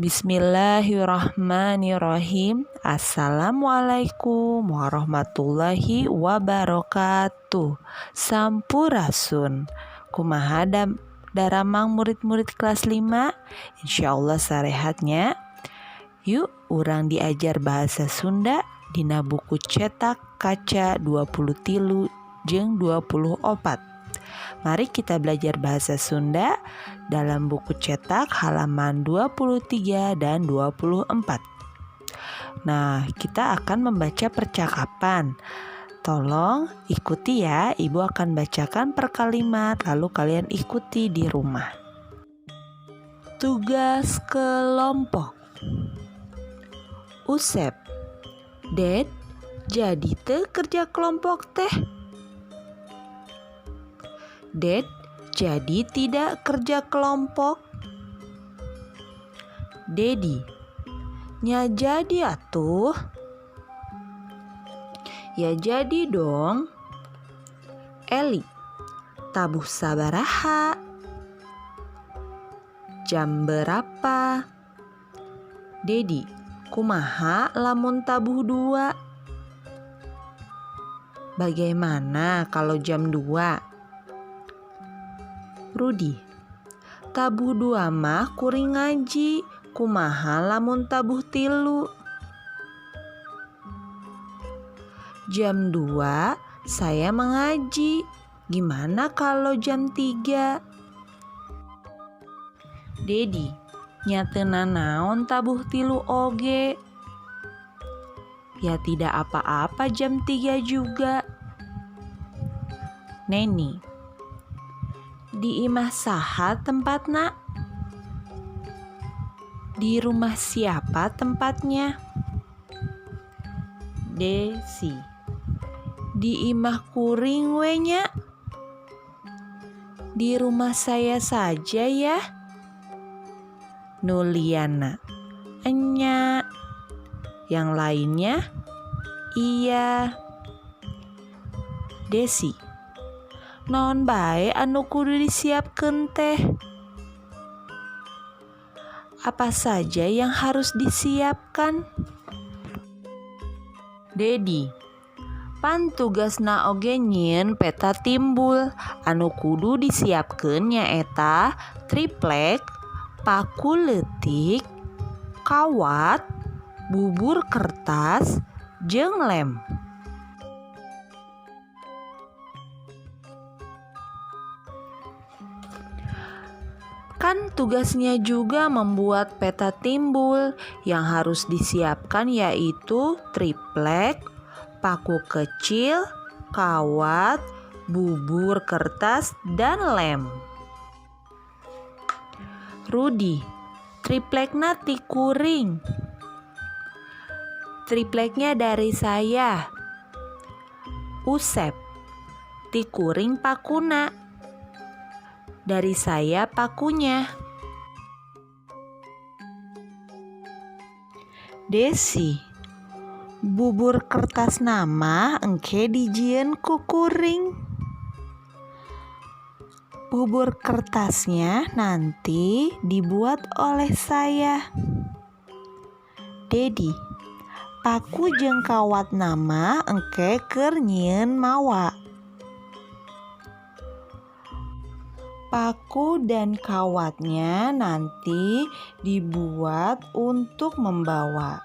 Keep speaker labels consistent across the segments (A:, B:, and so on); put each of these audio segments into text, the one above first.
A: Bismillahirrahmanirrahim. Assalamualaikum warahmatullahi wabarakatuh. Sampurasun. Kumaha daramang murid-murid kelas 5? Insyaallah sarehatnya. Yuk urang diajar bahasa Sunda dina buku cetak kaca 23 jeung 24. Mari kita belajar bahasa Sunda dalam buku cetak halaman 23 dan 24. Nah, kita akan membaca percakapan. Tolong ikuti ya, Ibu akan bacakan per kalimat, lalu kalian ikuti di rumah. Tugas kelompok. Usep, Ded, jadi teu kerja kelompok teh? Ded, jadi tidak kerja kelompok? Dedi, nya jadi atuh. Ya jadi dong. Eli, tabuh sabaraha? Jam berapa? Dedi, kumaha lamun tabuh 2? Bagaimana kalau jam 2? Rudi, tabuh 2 mah kuring ngaji, kumaha lamun tabuh 3? Jam 2 saya mengaji, gimana kalau jam 3? Dedi, nya teu nanaon tabuh 3 oge. Ya tidak apa-apa jam 3 juga. Neni, di imah saha tempatna? Di rumah siapa tempatnya? Desi, di imah kuring we nya. Di rumah saya saja ya. Nuliana, enya. Yang lainnya? Iya. Desi, naon bae anu kudu disiapkeun teh? Apa saja yang harus disiapkan? Dedi, pan tugasna oge nyieun peta timbul. Anu kudu disiapkeun nyaeta triplek, paku leutik, kawat, bubur kertas, jeung lem. Kan tugasnya juga membuat peta timbul. Yang harus disiapkan yaitu triplek, paku kecil, kawat, bubur kertas, dan lem. Rudi, triplekna ti kuring. Tripleknya dari saya. Usep, ti kuring pakuna. Dari saya pakunya. Desi, bubur kertas nama engke dijieun ku kuring. Bubur kertasnya nanti dibuat oleh saya. Dedi, paku jeung kawat nama engke keur nyieun mawa. Paku dan kawatnya nanti dibuat untuk membawa.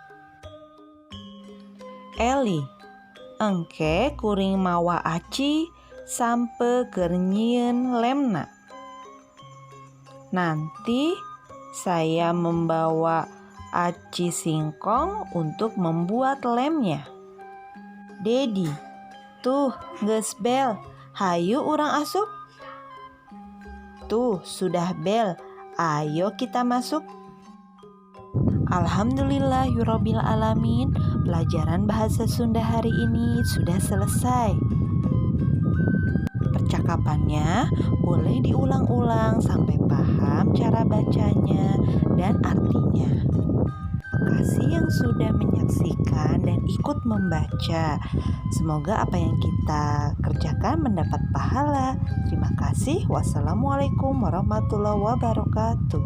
A: Eli, engke kuring mawa aci sampe keur nyieun lemna. Nanti saya membawa aci singkong untuk membuat lemnya. Dedi, tuh geus bel, hayu urang asup. Tuh sudah bel, ayo kita masuk. Alhamdulillahirabbil alamin. Pelajaran bahasa Sunda hari ini sudah selesai. Percakapannya boleh diulang-ulang sampai paham cara bacanya dan artinya. Makasih yang sudah menyaksikan dan ikut membaca. Semoga apa yang kita kerjakan mendapat pahala. Terima kasih. Wassalamualaikum warahmatullahi wabarakatuh.